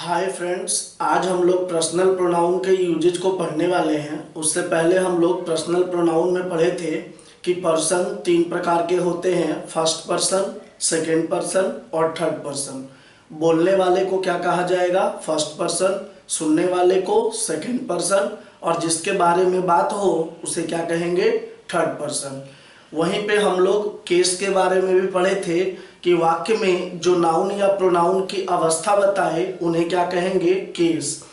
Hi friends, आज हम लोग पर्सनल प्रोनाउन के यूजेज को पढ़ने वाले हैं। उससे पहले हम लोग पर्सनल प्रोनाउन में पढ़े थे कि पर्सन तीन प्रकार के होते हैं, फर्स्ट पर्सन, सेकंड पर्सन और थर्ड पर्सन। बोलने वाले को क्या कहा जाएगा? First person. सुनने वाले को सेकंड पर्सन, और जिसके बारे में बात हो उसे क्या कहेंगे? Third person. वहीं पे हम लोग केस के बारे में भी पढ़े थे कि वाक्य में जो नाउन या प्रोनाउन की अवस्था बताए उन्हें क्या कहेंगे? केस।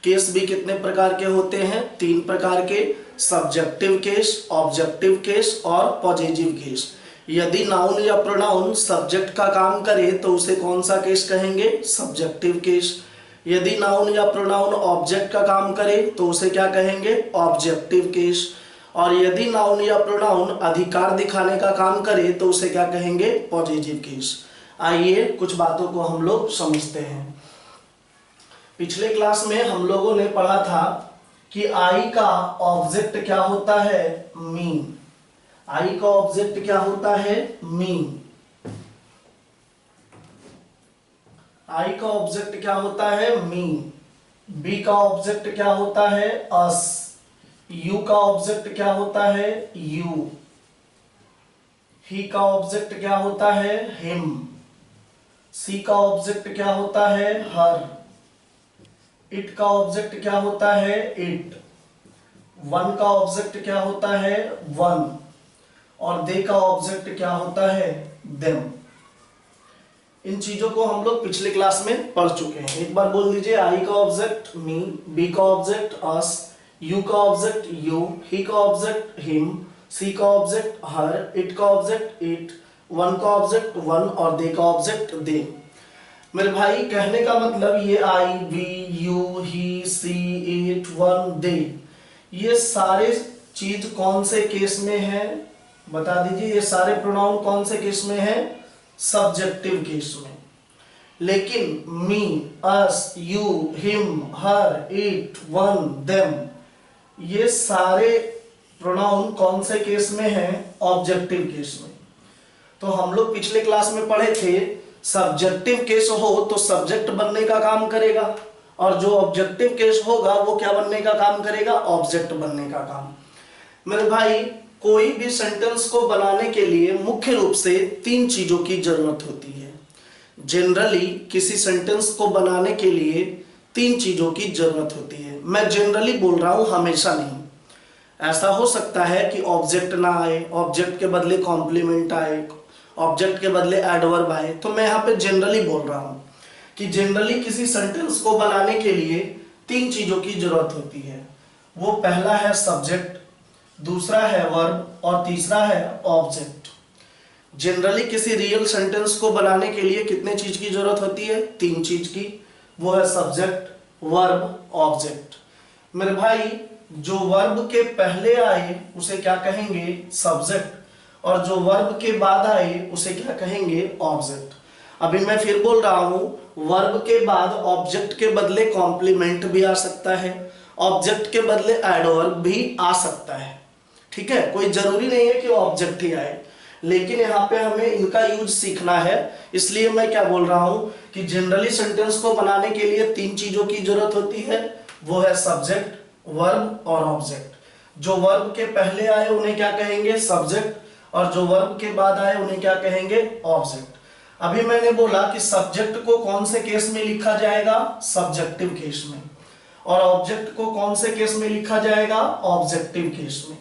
केस भी कितने प्रकार के होते हैं? तीन प्रकार के, सब्जेक्टिव केस, ऑब्जेक्टिव केस और पॉजिटिव केस। यदि नाउन या प्रोनाउन सब्जेक्ट का काम करे तो उसे कौन सा केस कहेंगे? Subjective case. यदि नाउन या प्रोनाउन ऑब्जेक्ट का काम करे तो उसे क्या कहेंगे? Objective case. और यदि नाउन या प्रोनाउन अधिकार दिखाने का काम करे तो उसे क्या कहेंगे? Positive case. आइए कुछ बातों को हम लोग समझते हैं। पिछले क्लास में हम लोगों ने पढ़ा था कि आई का ऑब्जेक्ट क्या होता है? मी। आई का ऑब्जेक्ट क्या होता है? मी। आई का ऑब्जेक्ट क्या होता है? मी। बी का ऑब्जेक्ट क्या होता है? अस। यू का ऑब्जेक्ट क्या होता है? यू। ही का ऑब्जेक्ट क्या होता है? हिम। सी का ऑब्जेक्ट क्या होता है? हर। इट का ऑब्जेक्ट क्या होता है? इट। वन का ऑब्जेक्ट क्या होता है? वन। और दे का ऑब्जेक्ट क्या होता है? देम। इन चीजों को हम लोग पिछले क्लास में पढ़ चुके हैं। एक बार बोल दीजिए। आई का ऑब्जेक्ट मी, बी का ऑब्जेक्ट अस, यू का ऑब्जेक्ट यू, ही का ऑब्जेक्ट हिम, सी का ऑब्जेक्ट हर, इट का ऑब्जेक्ट इट, वन का ऑब्जेक्ट वन और दे का ऑब्जेक्ट दे। मेरे भाई, कहने का मतलब ये I, we, you, he, she, it, one, they, ये सारे चीज कौन से केस में है? बता दीजिए। ये सारे प्रोनाउन कौन से केस में है? सब्जेक्टिव केस में। लेकिन me, us, you, him, her, it, one, them, ये सारे प्रोनाउन कौन से केस में हैं? ऑब्जेक्टिव केस में। तो हम लोग पिछले क्लास में पढ़े थे सब्जेक्टिव केस हो तो सब्जेक्ट बनने का काम करेगा, और जो ऑब्जेक्टिव केस होगा वो क्या बनने का काम करेगा? ऑब्जेक्ट बनने का काम। मेरे भाई, कोई भी सेंटेंस को बनाने के लिए मुख्य रूप से तीन चीजों की जरूरत होती है। जनरली किसी सेंटेंस को बनाने के लिए तीन चीजों की जरूरत होती है। मैं जनरली बोल रहा हूं, हमेशा नहीं। ऐसा हो सकता है कि ऑब्जेक्ट ना आए, ऑब्जेक्ट के बदले कॉम्प्लीमेंट आए, ऑब्जेक्ट के बदले एडवर्ब आए। तो मैं यहाँ पे जनरली बोल रहा हूं कि जनरली किसी सेंटेंस को बनाने के लिए तीन चीजों की जरूरत होती है। वो पहला है सब्जेक्ट, दूसरा है वर्ब और तीसरा है ऑब्जेक्ट। जनरली किसी रियल सेंटेंस को बनाने के लिए कितने चीज की जरूरत होती है? तीन चीज की। वो है सब्जेक्ट, वर्ब, ऑब्जेक्ट। मेरे भाई, जो वर्ब के पहले आए उसे क्या कहेंगे? सब्जेक्ट। और जो वर्ब के बाद आए उसे क्या कहेंगे? ऑब्जेक्ट। अभी मैं फिर बोल रहा हूं, वर्ब के बाद ऑब्जेक्ट के बदले कॉम्प्लीमेंट भी आ सकता है, ऑब्जेक्ट के बदले एडवर्ब भी आ सकता है। ठीक है, कोई जरूरी नहीं है कि ऑब्जेक्ट ही आए, लेकिन यहाँ पे हमें इनका यूज सीखना है। इसलिए मैं क्या बोल रहा हूं कि जनरली सेंटेंस को बनाने के लिए तीन चीजों की जरूरत होती है। वो है सब्जेक्ट, वर्ब और ऑब्जेक्ट। जो वर्ब के पहले आए उन्हें क्या कहेंगे? सब्जेक्ट। और जो वर्ब के बाद आए उन्हें क्या कहेंगे? ऑब्जेक्ट। अभी मैंने बोला कि सब्जेक्ट को कौन से केस में लिखा जाएगा? सब्जेक्टिव केस में। और ऑब्जेक्ट को कौन से केस में लिखा जाएगा? ऑब्जेक्टिव केस में।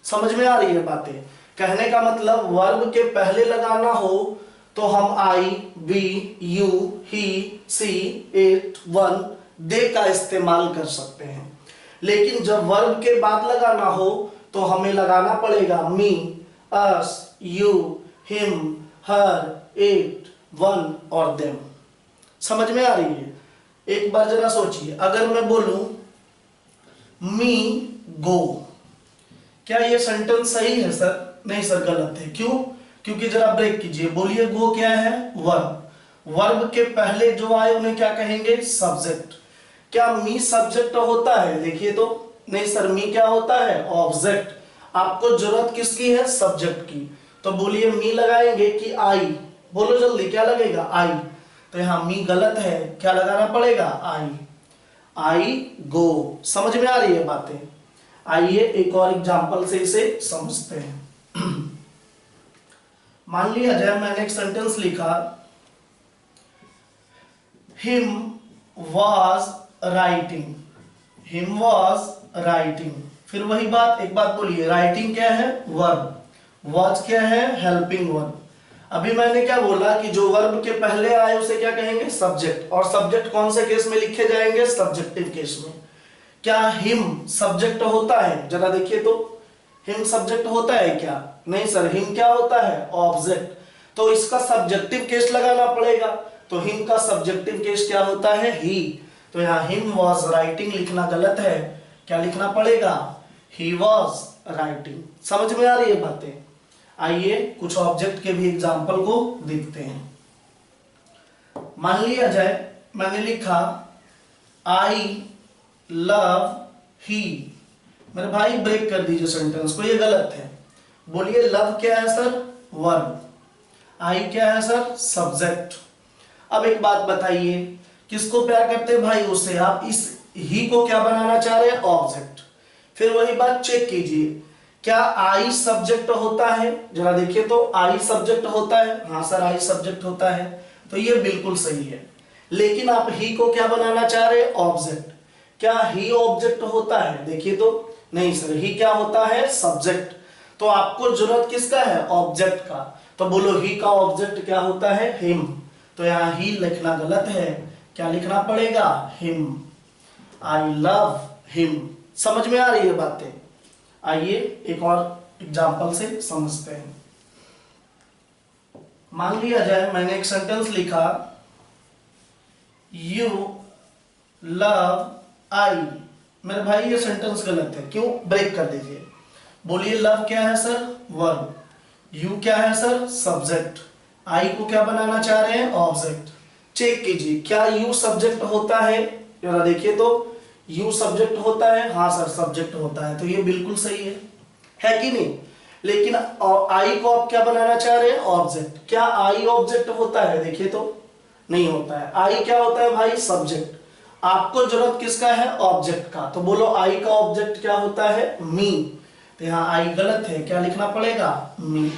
समझ में आ रही है बातें? कहने का मतलब वर्ब के पहले लगाना हो तो हम I, we, you, he, she, it, one, they का इस्तेमाल कर सकते हैं। लेकिन जब वर्ब के बाद लगाना हो तो हमें लगाना पड़ेगा me, us, you, him, her, it, one और देम। समझ में आ रही है? एक बार जरा सोचिए, अगर मैं बोलूं मी गो, क्या ये सेंटेंस सही है सर? नहीं सर, गलत है। क्यों? क्योंकि जरा ब्रेक कीजिए। बोलिए, गो क्या है? वर्ब। वर्ब के पहले जो आए उन्हें क्या कहेंगे? सब्जेक्ट। क्या मी सब्जेक्ट होता है? देखिए तो। नहीं सर, मी क्या होता है? ऑब्जेक्ट। आपको जरूरत किसकी है? सब्जेक्ट की। तो बोलिए, मी लगाएंगे कि आई? बोलो जल्दी, क्या लगेगा? आई। तो यहाँ मी गलत है, क्या लगाना पड़ेगा? आई गो। समझ में आ रही है बातें? आइए एक और एग्जांपल से इसे समझते हैं। मान लिया जाए मैंने एक सेंटेंस लिखा, him was writing. Him was writing. फिर वही बात, एक बात बोलिए, राइटिंग क्या है? वर्ब। वॉज क्या है? Helping verb. अभी मैंने क्या बोला कि जो वर्ब के पहले आए उसे क्या कहेंगे? सब्जेक्ट। और सब्जेक्ट कौन से केस में लिखे जाएंगे? सब्जेक्टिव केस में। क्या हिम सब्जेक्ट होता है? जरा देखिए तो, हिम सब्जेक्ट होता है क्या? नहीं सर, हिम क्या होता है? ऑब्जेक्ट। तो इसका सब्जेक्टिव केस लगाना पड़ेगा। तो हिम का सब्जेक्टिव केस क्या होता है? ही। तो यहाँ हिम वॉज राइटिंग लिखना गलत है, क्या लिखना पड़ेगा? He was writing. समझ में आ रही है बातें? आइए कुछ ऑब्जेक्ट के भी एग्जाम्पल को देखते हैं। मान लिया जाए मैंने लिखा आई लव ही। मेरे भाई ब्रेक कर दीजिए सेंटेंस को, ये गलत है। बोलिए लव क्या है सर? वर्ब। आई क्या है सर? सब्जेक्ट। अब एक बात बताइए, किसको प्यार करते हैं भाई? उसे। आप इस ही को क्या बनाना चाह रहे हैं? ऑब्जेक्ट। फिर वही बात चेक कीजिए, क्या आई सब्जेक्ट होता है? जरा देखिए तो, आई सब्जेक्ट होता है? हाँ सर, आई सब्जेक्ट होता है। तो ये बिल्कुल सही है। लेकिन आप ही को क्या बनाना चाह रहे हैं? ऑब्जेक्ट। क्या ही ऑब्जेक्ट होता है? देखिए तो, नहीं सर, ही क्या होता है? सब्जेक्ट। तो आपको जरूरत किसका है? ऑब्जेक्ट का। तो बोलो ही का ऑब्जेक्ट क्या होता है? हिम। तो यहाँ ही लिखना गलत है, क्या लिखना पड़ेगा? हिम। I love him. समझ में आ रही है बातें? आइए एक और एग्जाम्पल से समझते हैं। मान लिया जाए मैंने एक सेंटेंस लिखा, यू लव आई। मेरे भाई ये सेंटेंस गलत है, क्यों? ब्रेक कर दीजिए। बोलिए लव क्या है सर? वर्ब। यू क्या है सर? सब्जेक्ट। आई को क्या बनाना चाह रहे हैं? ऑब्जेक्ट। चेक कीजिए, क्या यू सब्जेक्ट होता है? जरा देखिए तो, यू सब्जेक्ट होता है? हाँ सर, सब्जेक्ट होता है। तो ये बिल्कुल सही है कि नहीं? लेकिन आई को आप क्या बनाना चाह रहे हैं? ऑब्जेक्ट। क्या आई ऑब्जेक्ट होता है? देखिए तो, नहीं होता है। आई क्या होता है भाई? सब्जेक्ट। आपको जरूरत किसका है? ऑब्जेक्ट का। तो बोलो आई का ऑब्जेक्ट क्या होता है? मी। तो यहाँ आई गलत है, क्या लिखना पड़ेगा? मी।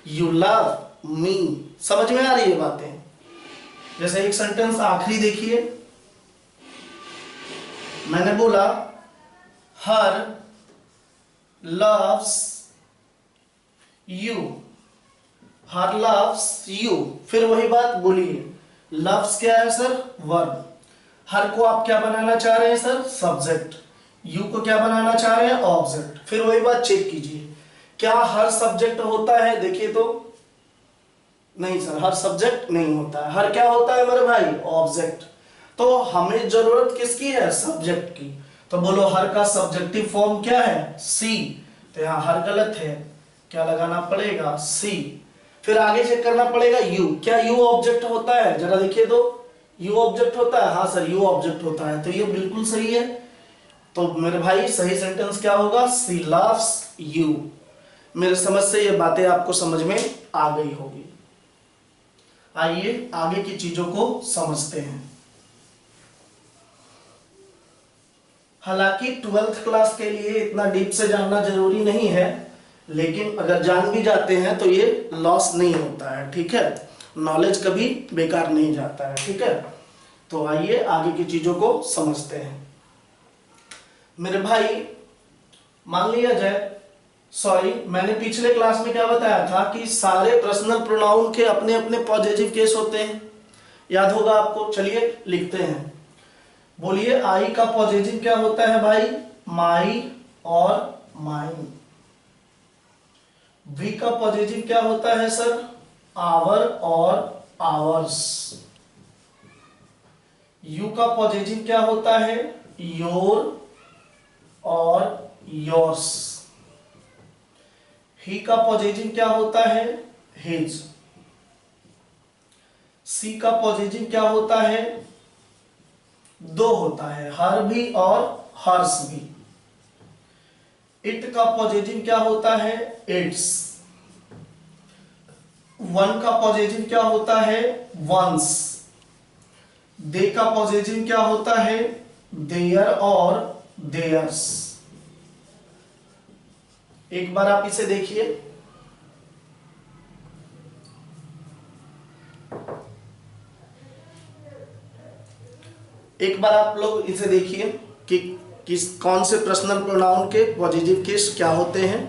You love me. समझ में आ रही है बातें? जैसे एक सेंटेंस आखिरी देखिए, मैंने बोला हर loves you। Her loves you। फिर वही बात बोलिए, loves क्या है सर? वर्ब। हर को आप क्या बनाना चाह रहे हैं सर? सब्जेक्ट। यू को क्या बनाना चाह रहे हैं? ऑब्जेक्ट। फिर वही बात चेक कीजिए, क्या हर सब्जेक्ट होता है? देखिए तो, नहीं सर, हर सब्जेक्ट नहीं होता है। हर क्या होता है मेरे भाई? ऑब्जेक्ट। तो हमें जरूरत किसकी है? सब्जेक्ट की। तो बोलो हर का सब्जेक्टिव फॉर्म क्या है? सी। तो यहाँ हर गलत है, क्या लगाना पड़ेगा? सी। फिर आगे चेक करना पड़ेगा यू। क्या यू ऑब्जेक्ट होता है? जरा देखिए तो, यू ऑब्जेक्ट होता है? हाँ सर, यू ऑब्जेक्ट होता है। तो ये बिल्कुल सही है। तो मेरे भाई सही सेंटेंस क्या होगा? सी लव्स यू। मेरे समझ से ये बातें आपको समझ में आ गई होगी। आइए आगे की चीजों को समझते हैं। हालांकि 12th क्लास के लिए इतना डीप से जानना जरूरी नहीं है, लेकिन अगर जान भी जाते हैं तो ये लॉस नहीं होता है, ठीक है? नॉलेज कभी बेकार नहीं जाता है, ठीक है? तो आइए आगे की चीजों को समझते हैं। मेरे भाई मान लिया जाए, सॉरी, मैंने पिछले क्लास में क्या बताया था कि सारे पर्सनल प्रोनाउन के अपने अपने पॉजिटिव केस होते हैं, याद होगा आपको? चलिए लिखते हैं। बोलिए आई का पॉजिटिव क्या होता है भाई? माई और माइन। वी का पॉजिटिव क्या होता है सर? आवर और आवर्स। यू का पॉजिटिव क्या होता है? योर और योर्स। ही का पॉजिटिव क्या होता है? हिज। सी का पॉजिटिव क्या होता है? दो होता है, हर भी और हर्स भी। इट का पॉजिटिव क्या होता है? इट्स। वन का पॉजिटिव क्या होता है? वंस। दे का पॉजिटिव क्या होता है? देयर और देयर्स। एक बार आप इसे देखिए, एक बार आप लोग इसे देखिए कि किस कौन से पर्सनल प्रोनाउन के पॉजिटिव केस क्या होते हैं।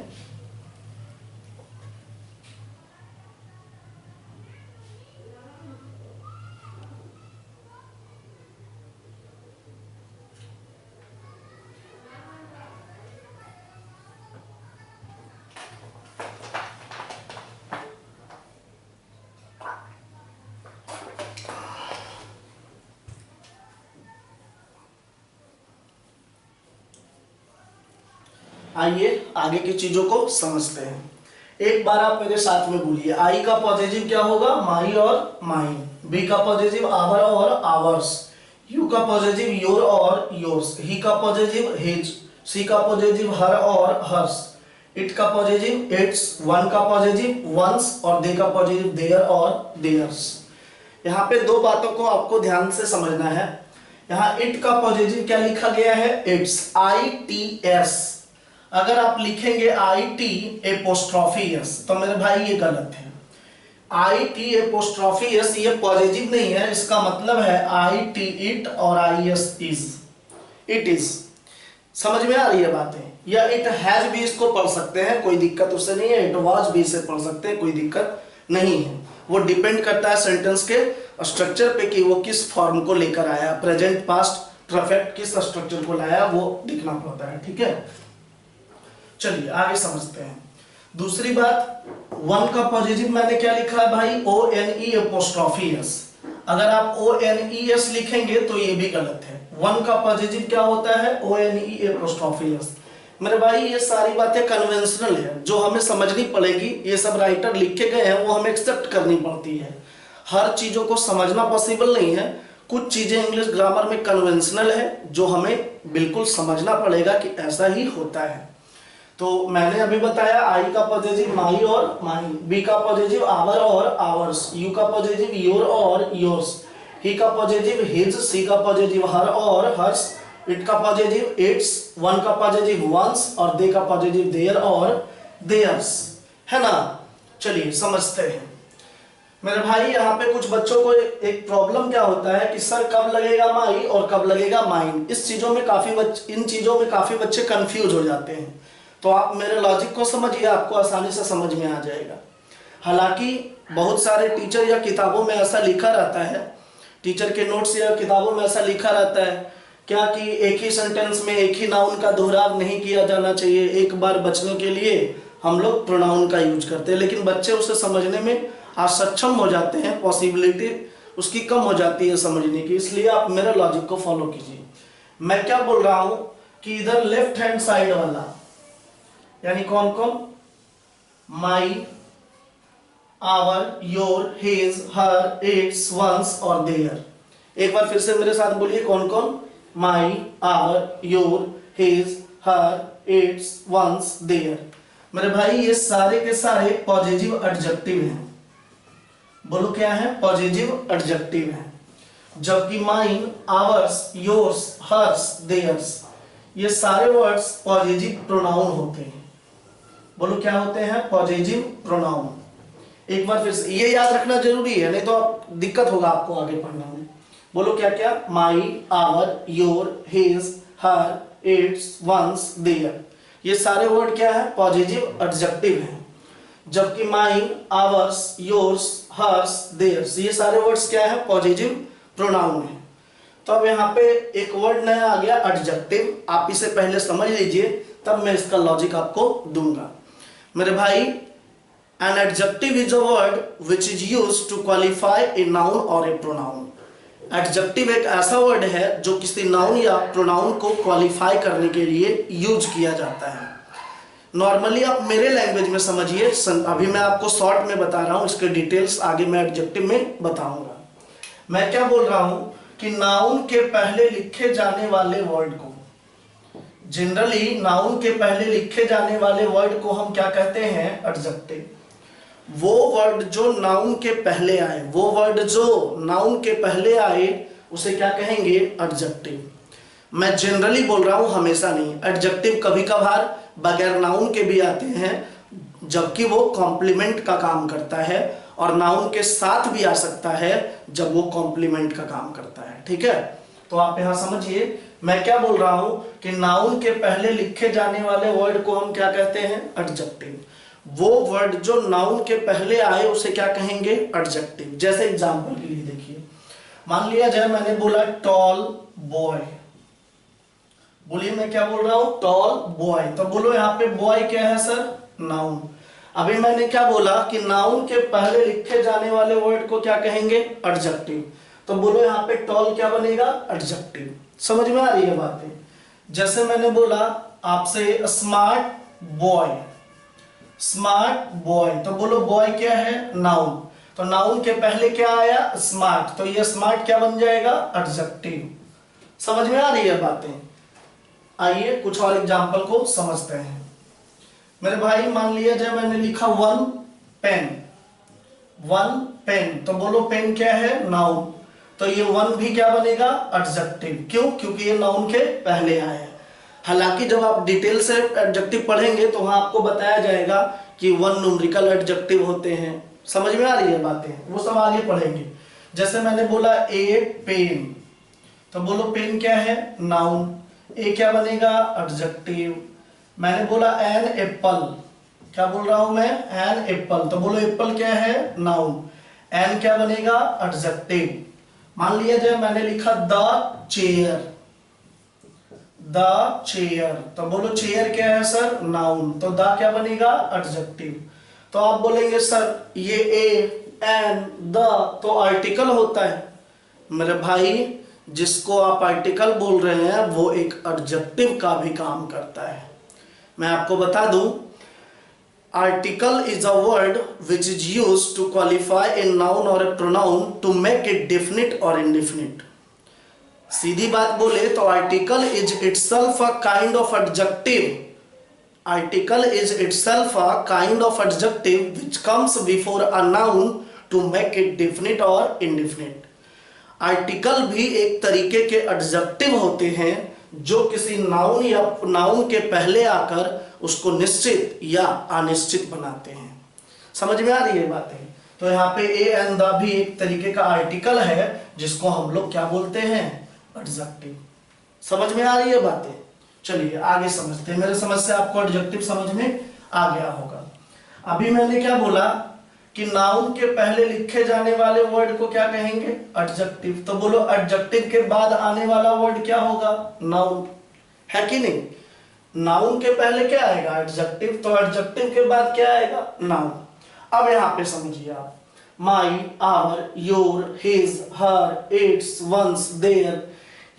आइए आगे की चीजों को समझते हैं। एक बार आप मेरे साथ में बोलिए, आई का पॉजिटिव क्या होगा? माई और माइन। बी का पॉजिटिव आवर और आवर्स। यू का पॉजिटिव योर और योर्स। ही का पॉजिटिव हिज। सी का पॉजिटिव हर और हर्स। इट का पॉजिटिव इट्स। वन का पॉजिटिव वंस और दे का पॉजिटिव देयर और देयर्स। यहाँ पे दो बातों को आपको ध्यान से समझना है। यहाँ इट का पॉजिटिव क्या लिखा गया है? It's, ITS। अगर आप लिखेंगे IT'S तो मेरे भाई ये गलत है। IT'S ये पॉजिटिव नहीं है, इसका मतलब है IT इट और IS इज। It is. समझ में आ रही है बातें? या इट हैज भी इसको पढ़ सकते हैं, कोई दिक्कत उससे नहीं है। इट वाज भी इसे पढ़ सकते हैं, कोई दिक्कत नहीं है। वो डिपेंड करता है सेंटेंस के स्ट्रक्चर पे कि वो किस फॉर्म को लेकर आया, प्रेजेंट, पास्ट, परफेक्ट किस स्ट्रक्चर को लाया, वो दिखना पड़ता है। ठीक है, चलिए आगे समझते हैं। दूसरी बात, वन का पॉजिटिव मैंने क्या लिखा है भाई? ONE'S। अगर आप ONES लिखेंगे तो ये भी गलत है। वन का पॉजिटिव क्या होता है? ONE'S। मेरे भाई ये सारी बातें कन्वेंशनल है, जो हमें समझनी पड़ेगी। ये सब राइटर लिख के गए हैं, वो हमें एक्सेप्ट करनी पड़ती है। हर चीजों को समझना पॉसिबल नहीं है। कुछ चीजें इंग्लिश ग्रामर में कन्वेंशनल है, जो हमें बिल्कुल समझना पड़ेगा कि ऐसा ही होता है। तो मैंने अभी बताया, आई का पॉजिटिव माई और माइन। बी का पॉजिटिव आवर और आवर्स। यू का पॉजिटिव योर और योर्स। ही का पॉजिटिव हिज। सी का पॉजिटिव हर और हर्स। इट का पॉजिटिव इट्स। वन का पॉजिटिव वंस और दे का पॉजिटिव देयर और देयर्स। है ना? चलिए समझते हैं। मेरे भाई यहाँ पे कुछ बच्चों को एक प्रॉब्लम क्या होता है कि सर कब लगेगा माई और कब लगेगा माइन। इन चीजों में काफी बच्चे कंफ्यूज हो जाते हैं। तो आप मेरे लॉजिक को समझिए, आपको आसानी से समझ में आ जाएगा। हालांकि बहुत सारे टीचर या किताबों में ऐसा लिखा रहता है, टीचर के नोट्स या किताबों में ऐसा लिखा रहता है क्या कि एक ही सेंटेंस में एक ही नाउन का दोहराव नहीं किया जाना चाहिए। एक बार बचने के लिए हम लोग प्रोनाउन का यूज करते हैं, लेकिन बच्चे उसे समझने में असक्षम हो जाते हैं, पॉसिबिलिटी उसकी कम हो जाती है समझने की। इसलिए आप मेरे लॉजिक को फॉलो कीजिए। मैं क्या बोल रहा हूं कि इधर लेफ्ट हैंड साइड वाला यानी कौन कौन? My, our, your, his, her, its, one's और देयर। एक बार फिर से मेरे साथ बोलिए, कौन कौन? My, our, your, his, her, its, one's, their. मेरे भाई ये सारे के सारे पॉजिटिव एडजेक्टिव हैं। बोलो क्या है? पॉजिटिव एडजेक्टिव है। जबकि mine, ours, yours, hers, theirs ये सारे वर्ड्स पॉजिटिव प्रोनाउन होते हैं। बोलो क्या होते हैं? Positive pronoun. एक बार फिर से ये याद रखना जरूरी है, नहीं तो आप दिक्कत होगा आपको आगे पढ़ने में। बोलो क्या क्या? My, our, your, his, her, its, one's, their ये सारे वर्ड क्या है? पॉजिटिव एडजेक्टिव हैं। जबकि mine, ours, yours, hers, theirs ये सारे वर्ड्स क्या है? पॉजिटिव प्रोनाउन है। तो अब यहाँ पे एक वर्ड नया आ गया, एडजेक्टिव। आप इसे पहले समझ लीजिए, तब मैं इसका लॉजिक आपको दूंगा। मेरे भाई, an adjective is a word which is used to qualify a noun or a pronoun। Adjective एक ऐसा वर्ड है जो किसी नाउन या प्रोनाउन को क्वालिफाई करने के लिए यूज किया जाता है। नॉर्मली आप मेरे लैंग्वेज में समझिए, अभी मैं आपको शॉर्ट में बता रहा हूं, इसके डिटेल्स आगे मैं एडजेक्टिव में बताऊंगा। मैं क्या बोल रहा हूं कि नाउन के पहले लिखे जाने वाले वर्ड को, जनरली नाउन के पहले लिखे जाने वाले वर्ड को हम क्या कहते हैं? एडजेक्टिव। वो वर्ड जो नाउन के पहले आए, वो वर्ड जो नाउन के पहले आए उसे क्या कहेंगे? एडजेक्टिव। मैं जनरली बोल रहा हूं, हमेशा नहीं। एडजेक्टिव कभी कभार बगैर नाउन के भी आते हैं, जबकि वो कॉम्प्लीमेंट का काम करता है, और नाउन के साथ भी आ सकता है जब वो कॉम्प्लीमेंट का काम करता है। ठीक है, तो आप यहां समझिए मैं क्या बोल रहा हूं कि नाउन के पहले लिखे जाने वाले वर्ड को हम क्या कहते हैं? एडजेक्टिव। वो वर्ड जो नाउन के पहले आए उसे क्या कहेंगे? एडजेक्टिव। जैसे एग्जांपल के लिए देखिए, मान लिया जाए मैंने बोला टॉल बॉय। बोलिए मैं क्या बोल रहा हूं? Tall boy. तो बोलो यहाँ पे बॉय क्या है सर? नाउन। अभी मैंने क्या बोला कि नाउन के पहले लिखे जाने वाले वर्ड को क्या कहेंगे? एडजेक्टिव। तो बोलो यहाँ पे टॉल क्या बनेगा? एडजेक्टिव। समझ में आ रही है बातें? जैसे मैंने बोला आपसे स्मार्ट बॉय, स्मार्ट बॉय, तो बोलो बॉय क्या है? नाउन। तो नाउन के पहले क्या आया? स्मार्ट, तो ये स्मार्ट क्या बन जाएगा? एडजेक्टिव। समझ में आ रही है बातें? आइए कुछ और एग्जांपल को समझते हैं। मेरे भाई मान लिया जाए मैंने लिखा वन पेन, वन पेन, तो बोलो पेन क्या है? नाउन। तो ये वन भी क्या बनेगा? एडजेक्टिव। क्यों? क्योंकि ये नाउन के पहले आया है। हालांकि जब आप डिटेल से एडजेक्टिव पढ़ेंगे तो वहां आपको बताया जाएगा कि वन न्यूमेरिकल एडजेक्टिव होते हैं। समझ में आ रही है बातें? वो सब आगे पढ़ेंगे। जैसे मैंने बोला ए पेन, तो बोलो पेन क्या है? नाउन। ए क्या बनेगा? एडजेक्टिव। मैंने बोला एन एप्पल, क्या बोल रहा हूं मैं? एन एप्पल, तो बोलो एप्पल क्या है? नाउन। एन क्या बनेगा? एडजेक्टिव। मान लिया जाए मैंने लिखा द चेयर, द चेयर, तो बोलो चेयर क्या है सर? नाउन। तो द क्या बनेगा? एडजेक्टिव। तो आप बोलेंगे सर ये ए एन द तो आर्टिकल होता है। मेरे भाई जिसको आप आर्टिकल बोल रहे हैं वो एक एडजेक्टिव का भी काम करता है। मैं आपको बता दूं, article is a word which is used to qualify a noun और a pronoun to make it definite और इनडेफिनिट। सीधी बात बोले तो article is itself a kind of adjective. Article is itself a kind of adjective which comes before a noun to make it definite और indefinite. Article भी एक तरीके के एडजेक्टिव होते हैं जो किसी नाउन या नाउन के पहले आकर उसको निश्चित या अनिश्चित बनाते हैं। समझ में आ रही है बातें? तो यहाँ पे ए एंड द भी एक तरीके का आर्टिकल है जिसको हम लोग क्या बोलते हैं? एडजेक्टिव। समझ में आ रही है बातें? चलिए आगे समझते हैं। मेरे समझ से आपको एडजेक्टिव समझ में आ गया होगा। अभी मैंने क्या बोला कि नाउन के पहले लिखे जाने वाले वर्ड को क्या कहेंगे? एडजेक्टिव। तो बोलो एडजेक्टिव के बाद आने वाला वर्ड क्या होगा? नाउन, है कि नहीं? नाउन के पहले क्या आएगा? एडजेक्टिव। तो एडजेक्टिव के बाद क्या आएगा? नाउन। अब यहां पे समझिए आप, my, our, your, his, her, its, one's, their,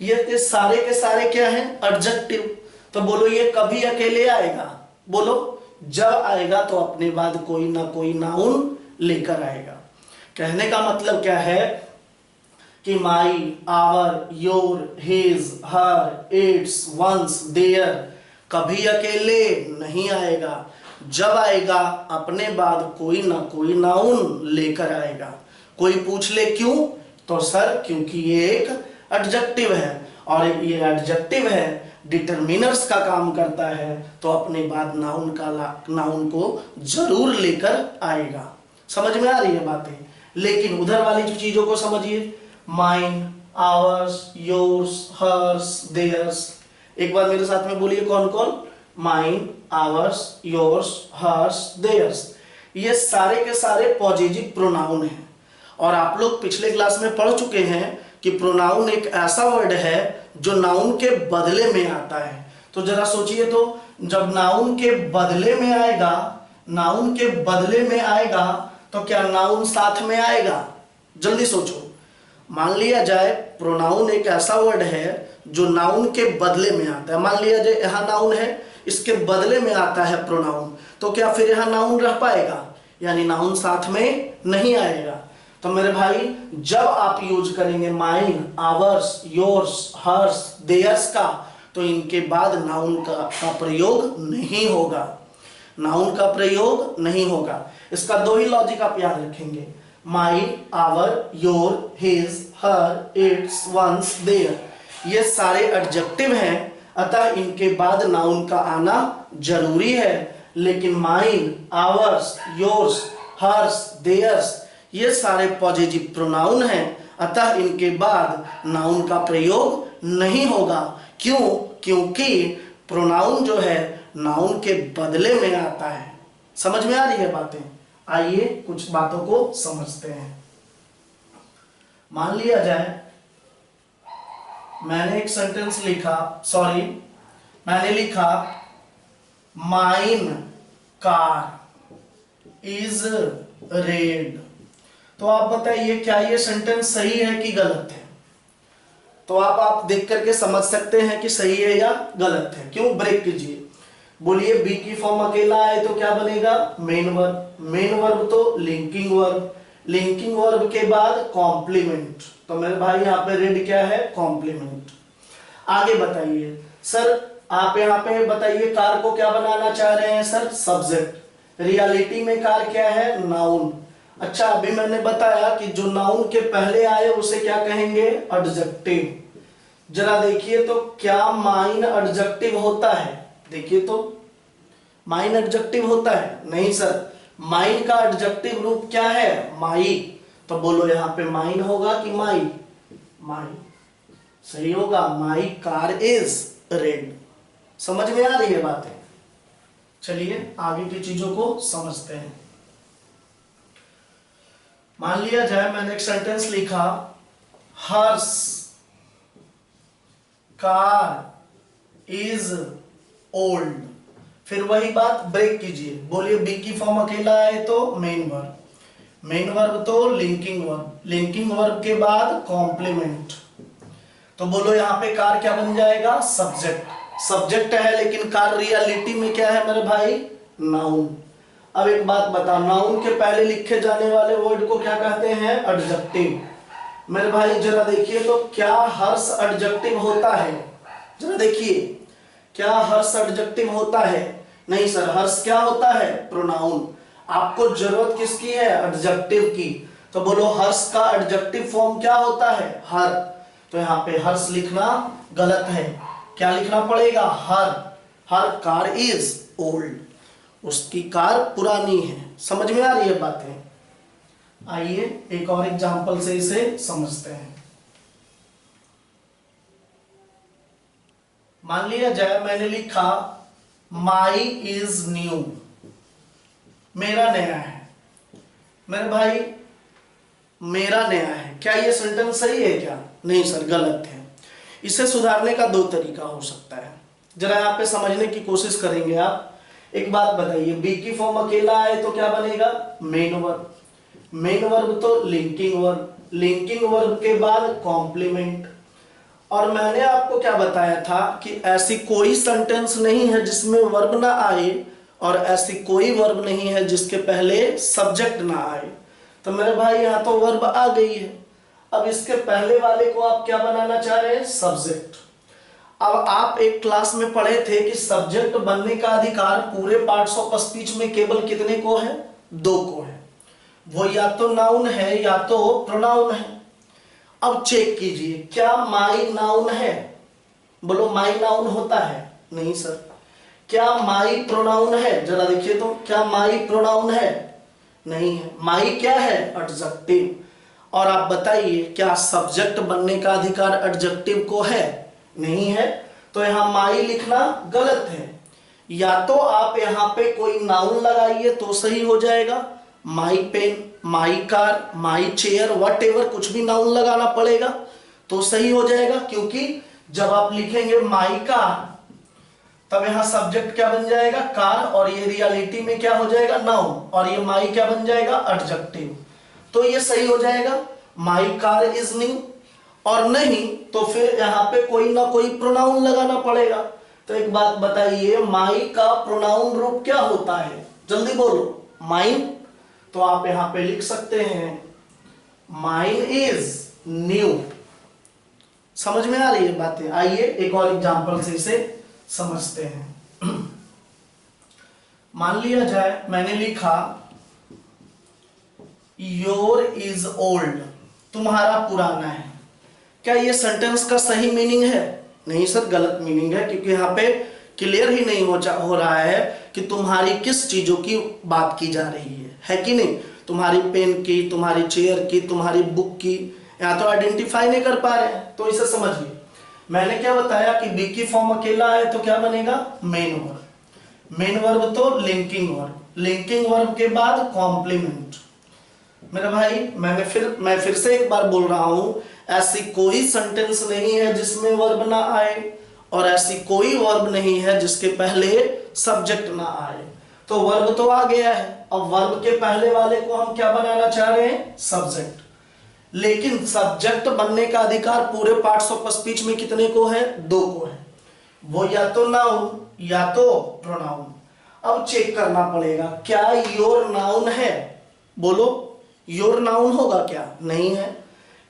ये सारे के सारे क्या हैं? एडजेक्टिव। तो बोलो ये कभी अकेले आएगा? बोलो जब आएगा तो अपने बाद कोई ना कोई नाउन लेकर आएगा। कहने का मतलब क्या है कि my, our, your, his, her, its, one's, their कभी अकेले नहीं आएगा। जब आएगा अपने बाद कोई ना कोई नाउन लेकर आएगा। कोई पूछ ले क्यों? तो सर क्योंकि ये एक एडजेक्टिव है, और ये एडजेक्टिव है, डिटरमिनर्स का काम करता है, तो अपने बाद नाउन को जरूर लेकर आएगा। समझ में आ रही है बातें? लेकिन उधर वाली चीजों को समझिए, mine, ours, yours, hers, theirs. एक बार मेरे साथ में बोलिए कौन कौन? Mine, ours, yours, hers, theirs. ये सारे के सारे पॉजिटिव प्रोनाउन हैं, और आप लोग पिछले क्लास में पढ़ चुके हैं कि प्रोनाउन एक ऐसा वर्ड है जो नाउन के बदले में आता है। तो जरा सोचिए, तो जब नाउन के बदले में आएगा, नाउन के बदले में आएगा तो क्या नाउन साथ में आएगा? जल्दी सोचो। मान लिया जाए प्रोनाउन एक ऐसा वर्ड है जो नाउन के बदले में आता है। मान लिया जाए यहां नाउन है, इसके बदले में आता है प्रोनाउन, तो क्या फिर यहां नाउन रह पाएगा? यानी नाउन साथ में नहीं आएगा। तो मेरे भाई जब आप यूज करेंगे mine, ours, yours, hers, theirs का, तो इनके बाद नाउन का प्रयोग नहीं होगा। नाउन का प्रयोग नहीं होगा। इसका दो ही लॉजिक आप याद रखेंगे। Mine, our, your, his, her, its, one's, their, ये सारे एडजेक्टिव हैं, अतः इनके बाद नाउन का आना जरूरी है। लेकिन mine, ours, yours, hers, theirs, ये सारे पॉजिटिव प्रोनाउन हैं, अतः इनके बाद नाउन का प्रयोग नहीं होगा। क्यों? क्योंकि प्रोनाउन जो है नाउन के बदले में आता है। समझ में आ रही है बातें? आइए कुछ बातों को समझते हैं। मान लिया जाए मैंने एक सेंटेंस लिखा, मैंने लिखा माइन कार इज रेड। तो आप बताइए क्या ये सेंटेंस सही है कि गलत है? तो आप देख करके समझ सकते हैं कि सही है या गलत है। क्यों? ब्रेक कीजिए, बोलिए बी की फॉर्म अकेला है तो क्या बनेगा? Main verb. मेन वर्ब तो लिंकिंग वर्ब, लिंकिंग वर्ब के बाद कॉम्प्लीमेंट। तो मेरे भाई यहाँ पे रेड क्या है? कॉम्प्लीमेंट। आगे बताइए सर, आप यहाँ पे बताइए कार को क्या बनाना चाह रहे हैं सर? सब्जेक्ट। रियलिटी में कार क्या है? नाउन। अच्छा, अभी मैंने बताया कि जो नाउन के पहले आए उसे क्या कहेंगे? एडजेक्टिव। जरा देखिए तो क्या माइन एडजेक्टिव होता है? देखिए तो माइन एडजेक्टिव होता है? नहीं सर, माइन का एडजेक्टिव रूप क्या है? माई। तो बोलो यहाँ पे माइन होगा कि माई? माई सही होगा। My car is red. समझ में आ रही है बातें? चलिए आगे की चीजों को समझते हैं। मान लिया जाए मैंने एक सेंटेंस लिखा, हर्स कार इज ओल्ड। फिर वही बात, ब्रेक कीजिए, बोलिए बी की फॉर्म अकेला है तो मेन वर्ब, मेन वर्ब तो लिंकिंग वर्ब, लिंकिंग वर्ब के बाद कॉम्प्लीमेंट। तो बोलो यहाँ पे कार क्या बन जाएगा? सब्जेक्ट। सब्जेक्ट है लेकिन कार रियलिटी में क्या है मेरे भाई? नाउन। अब एक बात बता, नाउन के पहले लिखे जाने वाले वर्ड को क्या कहते हैं? एडजेक्टिव। मेरे भाई जरा देखिए तो क्या हर्ष एडजेक्टिव होता है? जरा देखिए, क्या हर्ष एडजेक्टिव होता है? नहीं सर, हर्ष क्या होता है? प्रोनाउन। आपको जरूरत किसकी है? एडजेक्टिव की। तो बोलो हर्ष का एडजेक्टिव फॉर्म क्या होता है? हर। तो यहाँ पे हर्ष लिखना गलत है, क्या लिखना पड़ेगा? हर। हर कार इज ओल्ड, उसकी कार पुरानी है। समझ में आ रही है बातें? आइए एक और एग्जांपल से इसे समझते हैं। मान लिया जाए मैंने लिखा माई इज न्यू, मेरा नया है। मेरे भाई मेरा नया है, क्या ये सेंटेंस सही है क्या? नहीं सर, गलत है। इसे सुधारने का दो तरीका हो सकता है, जरा यहाँ पे समझने की कोशिश करेंगे आप। एक बात बताइए, बी की फॉर्म अकेला है तो क्या बनेगा? Main verb. मेन वर्ब तो लिंकिंग वर्ब, लिंकिंग वर्ब के बाद कॉम्प्लीमेंट। और मैंने आपको क्या बताया था कि ऐसी कोई सेंटेंस नहीं है जिसमें वर्ब ना आए, और ऐसी कोई वर्ब नहीं है जिसके पहले सब्जेक्ट ना आए। तो मेरे भाई यहाँ तो वर्ब आ गई है, अब इसके पहले वाले को आप क्या बनाना चाह रहे हैं? सब्जेक्ट। अब आप एक क्लास में पढ़े थे कि सब्जेक्ट बनने का अधिकार पूरे पार्ट्स ऑफ स्पीच में केवल कितने को है? दो को है। वो या तो नाउन है या तो प्रोनाउन है। अब चेक कीजिए, क्या माई नाउन है? बोलो माई नाउन होता है? नहीं सर। क्या माई प्रोनाउन है? जरा देखिए तो, क्या माई प्रोनाउन है? नहीं है। माई क्या है? एडजेक्टिव। और आप बताइए क्या सब्जेक्ट बनने का अधिकार एडजेक्टिव को है? नहीं है। तो यहां माई लिखना गलत है। या तो आप यहां पे कोई नाउन लगाइए तो सही हो जाएगा, my pen, my car, my chair, whatever, कुछ भी नाउन लगाना पड़ेगा तो सही हो जाएगा। क्योंकि जब आप लिखेंगे माई कार तब यहां सब्जेक्ट क्या बन जाएगा? कार, और ये रियलिटी में क्या हो जाएगा? नाउन, और ये माई क्या बन जाएगा? एडजेक्टिव। तो ये सही हो जाएगा, माई कार इज न्यू। और नहीं तो फिर यहाँ पे कोई ना कोई प्रोनाउन लगाना पड़ेगा। तो एक बात बताइए, माई का प्रोनाउन रूप क्या होता है? जल्दी बोलो। माइन। तो आप यहां पे लिख सकते हैं माइन इज न्यू। समझ में आ रही है बातें? आइए एक और एग्जांपल से इसे समझते हैं। मान लिया जाए मैंने लिखा योर इज ओल्ड, तुम्हारा पुराना है। क्या ये सेंटेंस का सही मीनिंग है? नहीं सर, गलत मीनिंग है, क्योंकि यहाँ पे क्लियर ही नहीं हो रहा है कि तुम्हारी किस चीजों की बात की जा रही है कि नहीं? तुम्हारी पेन की, तुम्हारी चेयर की, तुम्हारी बुक की, यहाँ तो आइडेंटिफाई नहीं कर पा रहे हैं। तो इसे समझिए, मैंने क्या बताया कि बी की फॉर्म अकेला है तो क्या बनेगा? Main verb. मेन वर्ब तो लिंकिंग वर्ब, लिंकिंग वर्ब के बाद कॉम्प्लीमेंट। मेरा भाई मैं फिर से एक बार बोल रहा हूं, ऐसी कोई सेंटेंस नहीं है जिसमें वर्ब ना आए, और ऐसी कोई वर्ब नहीं है जिसके पहले सब्जेक्ट ना आए। तो वर्ब तो आ गया है, अब वर्ब के पहले वाले को हम क्या बनाना चाह रहे हैं? सब्जेक्ट। लेकिन सब्जेक्ट बनने का अधिकार पूरे पार्ट्स ऑफ स्पीच में कितने को है? 2 को है, वो या तो नाउन या तो प्रोनाउन। अब चेक करना पड़ेगा, क्या योर नाउन है? बोलो, योर नाउन होगा क्या? नहीं है।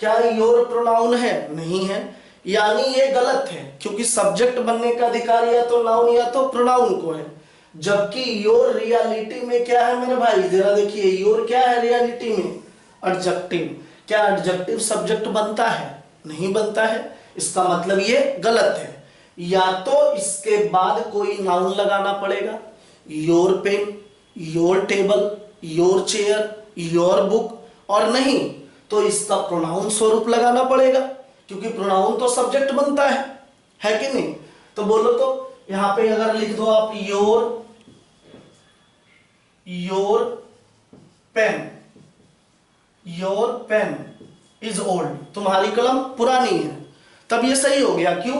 क्या योर प्रोनाउन है? नहीं है। यानी ये गलत है, क्योंकि सब्जेक्ट बनने का अधिकार या तो नाउन या तो प्रोनाउन को है। जबकि योर रियलिटी में क्या है मेरे भाई? जरा देखिए, योर क्या है रियलिटी में? एडजेक्टिव। क्या एडजेक्टिव सब्जेक्ट बनता है? नहीं बनता है। इसका मतलब ये गलत है। या तो इसके बाद कोई नाउन लगाना पड़ेगा, your pen, your table, your chair, your book, और नहीं तो इसका प्रोनाउन स्वरूप लगाना पड़ेगा, क्योंकि प्रोनाउन तो सब्जेक्ट बनता है कि नहीं? तो बोलो तो यहां पे अगर लिख दो आप योर पेन इज ओल्ड, तुम्हारी कलम पुरानी है, तब ये सही हो गया। क्यों?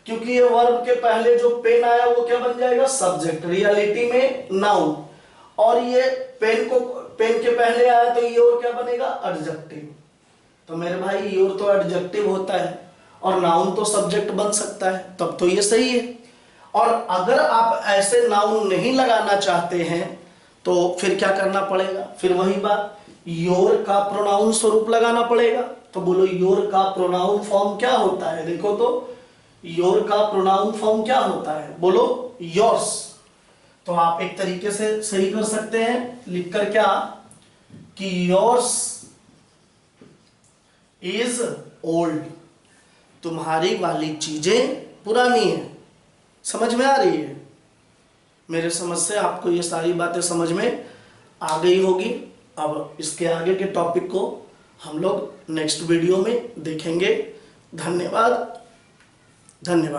क्योंकि ये वर्ब के पहले जो पेन आया वो क्या बन जाएगा? सब्जेक्ट, रियलिटी में नाउन, और ये पेन के पहले आया तो योर क्या बनेगा? एडजेक्टिव। तो मेरे भाई योर तो एडजेक्टिव होता है और नाउन तो सब्जेक्ट बन सकता है, तब तो ये सही है। और अगर आप ऐसे नाउन नहीं लगाना चाहते हैं तो फिर क्या करना पड़ेगा? फिर वही बात, योर का प्रोनाउन स्वरूप लगाना पड़ेगा। तो बोलो, योर का प्रोनाउन फॉर्म क्या होता है? देखो तो, योर का प्रोनाउन फॉर्म क्या होता है? बोलो, योर्स। तो आप एक तरीके से सही कर सकते हैं लिखकर, क्या कि योर्स इज ओल्ड, तुम्हारी वाली चीजें पुरानी है। समझ में आ रही है? मेरे समझ से आपको ये सारी बातें समझ में आ गई होगी। अब इसके आगे के टॉपिक को हम लोग नेक्स्ट वीडियो में देखेंगे। धन्यवाद।